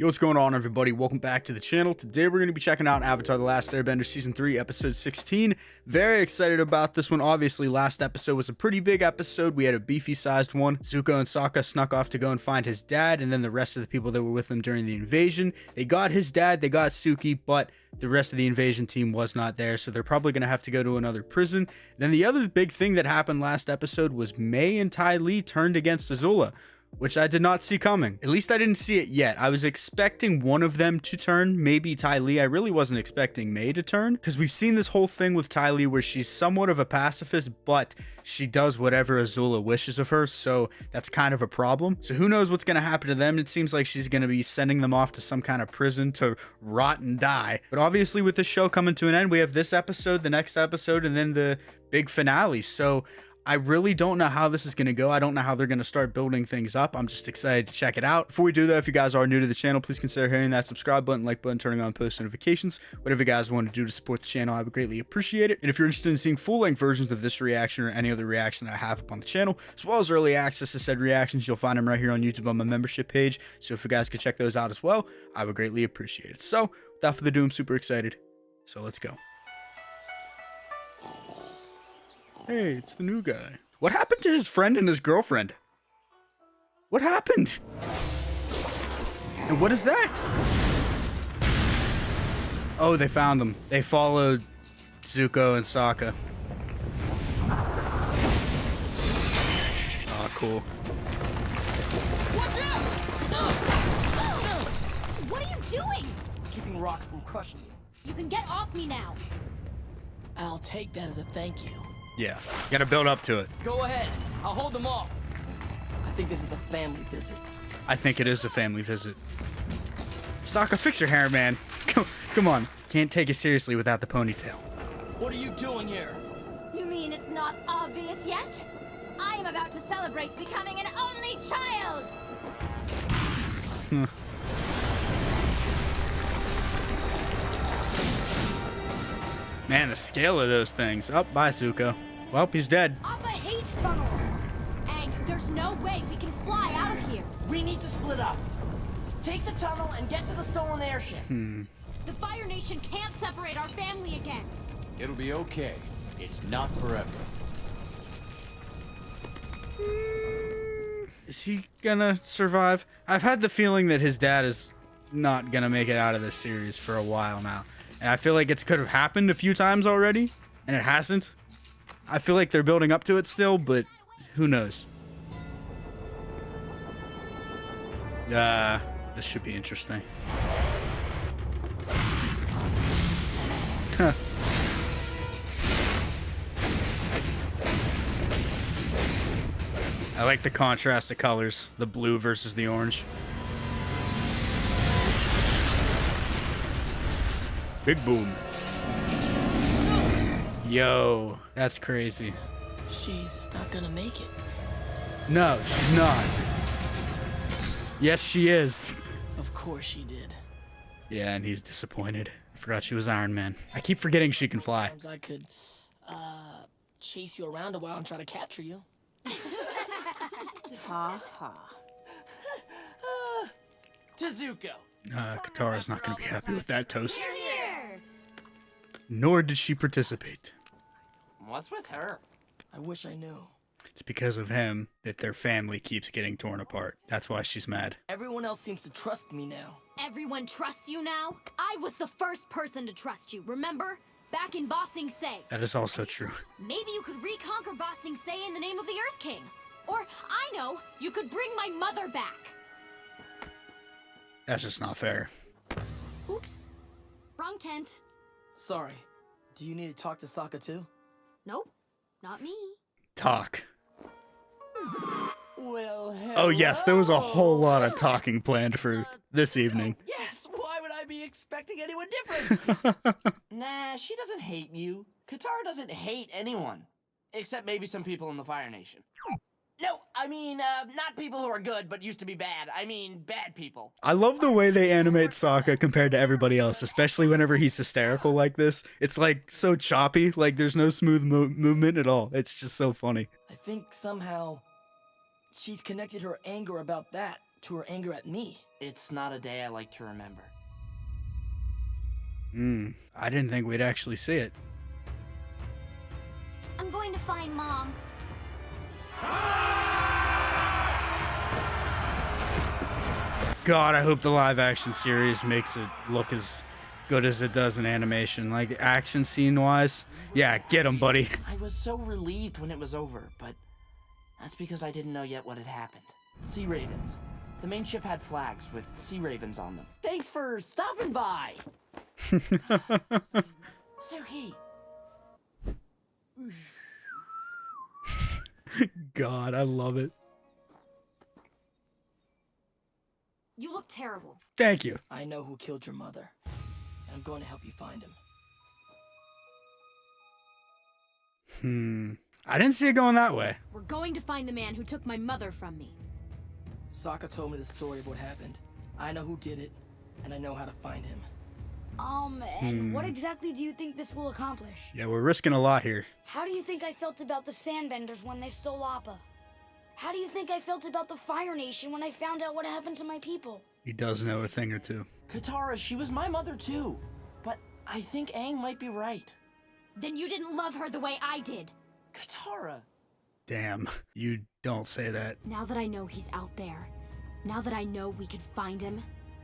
Yo, what's going on, everybody? Welcome back to the channel. Today we're going to be checking out Avatar: The Last Airbender Season 3, Episode 16. Very excited about this one. Obviously, last episode was a pretty big episode. We had a beefy-sized one. Zuko and Sokka snuck off to go and find his dad, and then the rest of the people that were with him during the invasion. They got his dad, they got Suki, but the rest of the invasion team was not there, so they're probably going to have to go to another prison. Then the other big thing that happened last episode was Mai and Ty Lee turned against Azula, which I did not see coming. At least I didn't see it yet. I was expecting one of them to turn, maybe Ty Lee. I really wasn't expecting Mai to turn, because we've seen this whole thing with Ty Lee where she's somewhat of a pacifist, but she does whatever Azula wishes of her, so that's kind of a problem. So who knows what's going to happen to them. It seems like she's going to be sending them off to some kind of prison to rot and die. But obviously with this show coming to an end, we have this episode, the next episode, and then the big finale. So I really don't know how this is going to go. I don't know how they're going to start building things up. I'm just excited to check it out. Before we do that, if you guys are new to the channel, please consider hitting that subscribe button, like button, turning on post notifications. Whatever you guys want to do to support the channel, I would greatly appreciate it. And if you're interested in seeing full-length versions of this reaction or any other reaction that I have up on the channel, as well as early access to said reactions, you'll find them right here on YouTube on my membership page. So if you guys could check those out as well, I would greatly appreciate it. So without further ado, I'm super excited. So let's go. Hey, it's the new guy. What happened to his friend and his girlfriend? What happened? And what is that? Oh, they found them. They followed Zuko and Sokka. Oh, cool. Watch out! What are you doing? Keeping rocks from crushing you. You can get off me now. I'll take that as a thank you. Yeah, you gotta build up to it. Go ahead. I'll hold them off. I think this is a family visit. I think it is a family visit. Sokka, fix your hair, man. Come on. Can't take it seriously without the ponytail. What are you doing here? You mean it's not obvious yet? I am about to celebrate becoming an only child! Man, the scale of those things. Up, bye, Zuko. Well, he's dead. Appa hates tunnels! And there's no way we can fly out of here. We need to split up. Take the tunnel and get to the stolen airship. The Fire Nation can't separate our family again. It'll be okay. It's not forever. Is he gonna survive? I've had the feeling that his dad is not gonna make it out of this series for a while now. And I feel like it could have happened a few times already, and it hasn't. I feel like they're building up to it still, but who knows? This should be interesting. Huh. I like the contrast of colors, the blue versus the orange. Big boom. Yo, that's crazy. She's not gonna make it. No, she's not. Yes, she is. Of course she did. Yeah, and he's disappointed. I forgot she was Iron Man. I keep forgetting she can fly. Sometimes I could, chase you around a while and try to capture you. Ha ha. To Zuko. Katara's not going to be happy with that toast. Here! Nor did she participate. What's with her? I wish I knew. It's because of him that their family keeps getting torn apart. That's why she's mad. Everyone else seems to trust me now. Everyone trusts you now? I was the first person to trust you, remember? Back in Ba Sing Se. That is also true. Maybe you could reconquer Ba Sing Se in the name of the Earth King. Or, I know, you could bring my mother back. That's just not fair. Oops. Wrong tent. Sorry. Do you need to talk to Sokka too? Nope. Not me. Talk. Well, Oh yes, there was a whole lot of hello. talking planned for this evening. Yes, why would I be expecting anyone different? Nah, she doesn't hate you. Katara doesn't hate anyone. Except maybe some people in the Fire Nation. No, I mean, not people who are good but used to be bad. I mean, bad people. I love the way they animate Sokka compared to everybody else, especially whenever he's hysterical like this. It's like so choppy, like there's no smooth movement at all. It's just so funny. I think somehow she's connected her anger about that To her anger at me. It's not a day I like to remember. I didn't think we'd actually see it. I'm going to find Mom. God, I hope the live action series makes it look as good as it does in animation. Like, action scene wise. Yeah, get him, buddy. I was so relieved when it was over, but that's because I didn't know yet what had happened. Sea ravens. The main ship had flags with sea ravens on them. Thanks for stopping by. Suki. God, I love it. You look terrible. Thank you. I know who killed your mother. And I'm going to help you find him. I didn't see it going that way. We're going to find the man who took my mother from me. Sokka told me the story of what happened. I know who did it, and I know how to find him. And what exactly do you think this will accomplish? Yeah, we're risking a lot here. How do you think I felt about the Sandbenders when they stole Appa? How do you think I felt about the Fire Nation when I found out what happened to my people? He does know a thing or two. Katara, she was my mother too. But I think Aang might be right. Then you didn't love her the way I did. Katara. Damn, you don't say that. Now that I know he's out there, now that I know we could find him,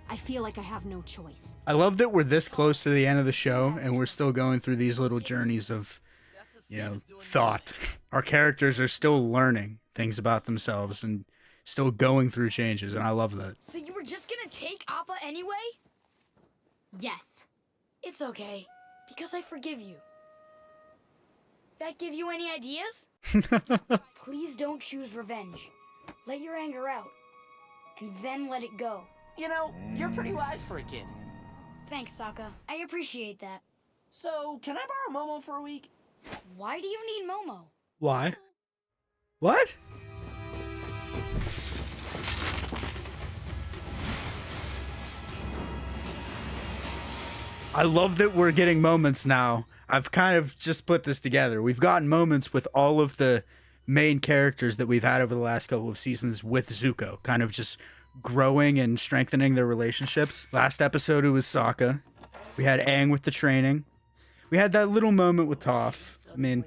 I feel like I have no choice. I love that we're this close to the end of the show and we're still going through these little journeys of, thought. Our characters are still learning things about themselves and still going through changes, and I love that. So you were just gonna take Appa anyway? Yes. It's okay, because I forgive you. That give you any ideas? Please don't choose revenge. Let your anger out, and then let it go. You know, you're pretty wise for a kid. Thanks, Sokka. I appreciate that. So, can I borrow Momo for a week? Why do you need Momo? Why? What? I love that we're getting moments now. I've kind of just put this together. We've gotten moments with all of the main characters that we've had over the last couple of seasons with Zuko, kind of just growing and strengthening their relationships. Last episode, it was Sokka. We had Aang with the training. We had that little moment with Toph. I mean,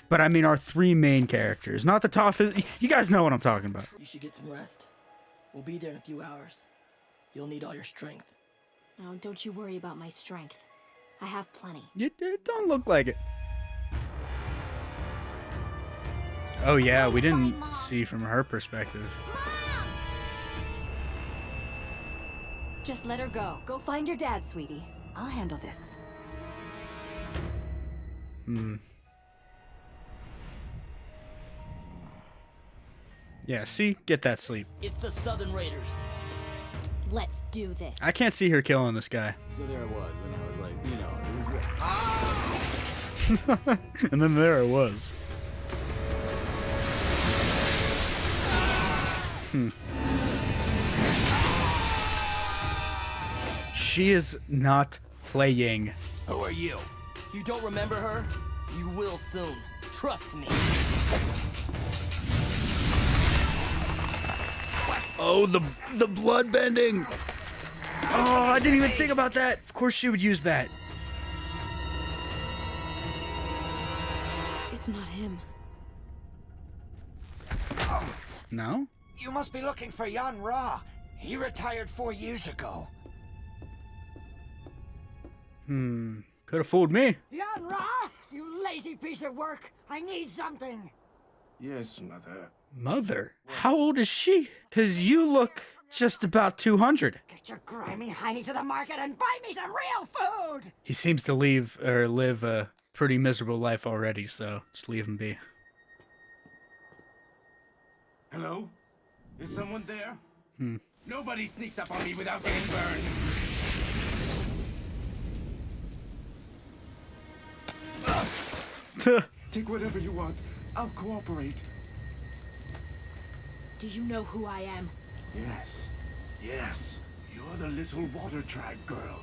but I mean our three main characters, not the Toph. You guys know what I'm talking about. You should get some rest. We'll be there in a few hours. You'll need all your strength. Oh, don't you worry about my strength. I have plenty. It don't look like it. Oh yeah, we didn't see from her perspective. Mom! Just let her go. Go find your dad, sweetie. I'll handle this. Yeah, see? Get that sleep. It's the Southern Raiders. Let's do this. I can't see her killing this guy. So there I was, and I was like, it was And then there it was. She is not playing. Who are you? You don't remember her? You will soon. Trust me. Oh, the blood bending. Oh, I didn't even think about that. Of course she would use that. It's not him. No? You must be looking for Yan Ra. He retired 4 years ago. Could have fooled me. Yan Ra, you lazy piece of work. I need something. Yes, Mother. Mother? How old is she? Because you look just about 200. Get your grimy hiney to the market and buy me some real food. He seems to live a pretty miserable life already, so just leave him be. Hello? Is someone there? Nobody sneaks up on me without getting burned. Take whatever you want. I'll cooperate. Do you know who I am? Yes. Yes. You're the little water tribe girl.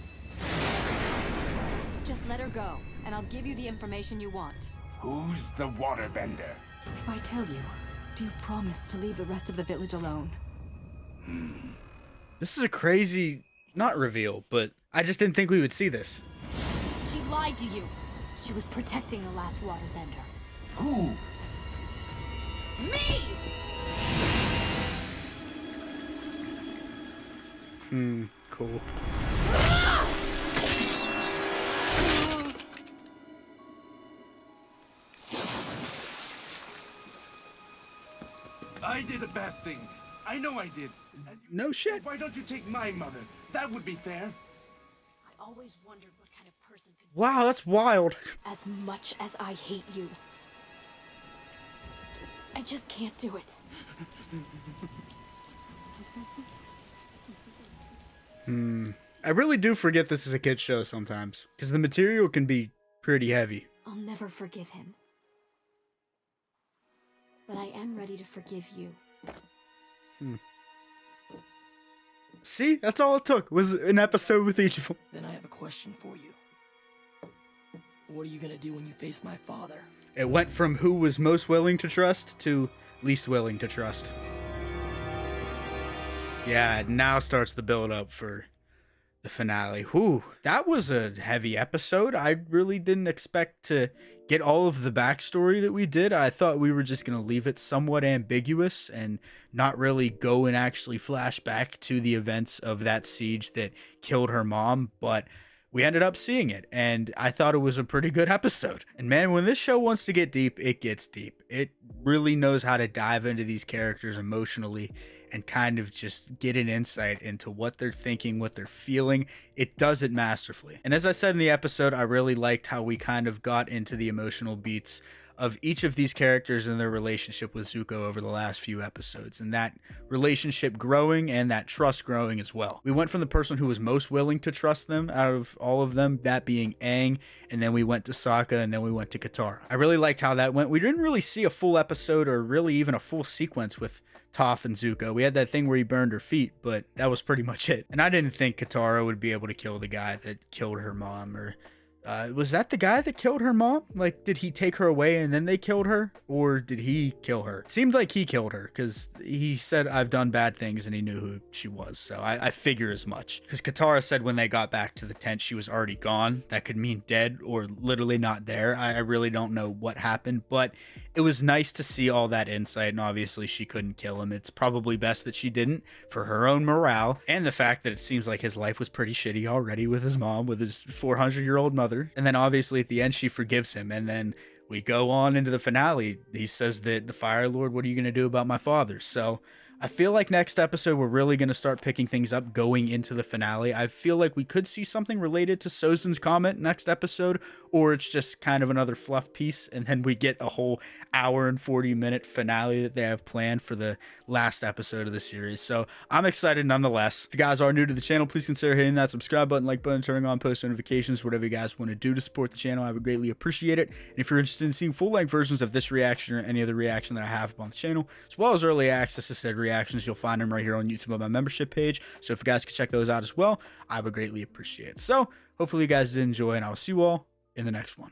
Just let her go, and I'll give you the information you want. Who's the waterbender? If I tell you, do you promise to leave the rest of the village alone? This is a crazy, not reveal, but I just didn't think we would see this. She lied to you. She was protecting the last waterbender. Who? Me! Cool. I did a bad thing. I know I did. No shit. Why don't you take my mother? That would be fair. I always wondered what kind of person could Wow, that's wild. as much as I hate you. I just can't do it. I really do forget this is a kid's show sometimes, because the material can be pretty heavy. I'll never forgive him. But I am ready to forgive you. See, that's all it took, was an episode with each of them. Then I have a question for you. What are you gonna do when you face my father? It went from who was most willing to trust to least willing to trust. Yeah, it now starts the build up for the finale. Whew, that was a heavy episode. I really didn't expect to get all of the backstory that we did. I thought we were just going to leave it somewhat ambiguous and not really go and actually flash back to the events of that siege that killed her mom, but we ended up seeing it, and I thought it was a pretty good episode. And man, when this show wants to get deep, it gets deep. It really knows how to dive into these characters emotionally and kind of just get an insight into what they're thinking, what they're feeling. It does it masterfully. And as I said in the episode, I really liked how we kind of got into the emotional beats of each of these characters and their relationship with Zuko over the last few episodes, and that relationship growing and that trust growing as well. We went from the person who was most willing to trust them out of all of them, that being Aang, and then we went to Sokka, and then we went to Katara. I really liked how that went. We didn't really see a full episode or really even a full sequence with Toph and Zuko. We had that thing where he burned her feet, but that was pretty much it. And I didn't think Katara would be able to kill the guy that killed her mom, or was that the guy that killed her mom? Like, did he take her away and then they killed her? Or did he kill her? Seemed like he killed her, because he said, I've done bad things, and he knew who she was. So I figure as much. Because Katara said when they got back to the tent, she was already gone. That could mean dead or literally not there. I really don't know what happened, but it was nice to see all that insight. And obviously she couldn't kill him. It's probably best that she didn't, for her own morale. And the fact that it seems like his life was pretty shitty already with his mom, with his 400-year-old mother. And then obviously at the end she forgives him, and then we go on into the finale. He says that the Fire Lord, what are you going to do about my father? So I feel like next episode we're really going to start picking things up going into the finale. I feel like we could see something related to Sozin's comment next episode, or it's just kind of another fluff piece, and then we get a whole hour and 40-minute finale that they have planned for the last episode of the series. So I'm excited nonetheless. If you guys are new to the channel, please consider hitting that subscribe button, like button, turning on post notifications, whatever you guys want to do to support the channel. I would greatly appreciate it. And if you're interested in seeing full-length versions of this reaction or any other reaction that I have on the channel, as well as early access to said reactions, you'll find them right here on YouTube on my membership page. So if you guys could check those out as well, I would greatly appreciate it. So hopefully you guys did enjoy, and I'll see you all in the next one.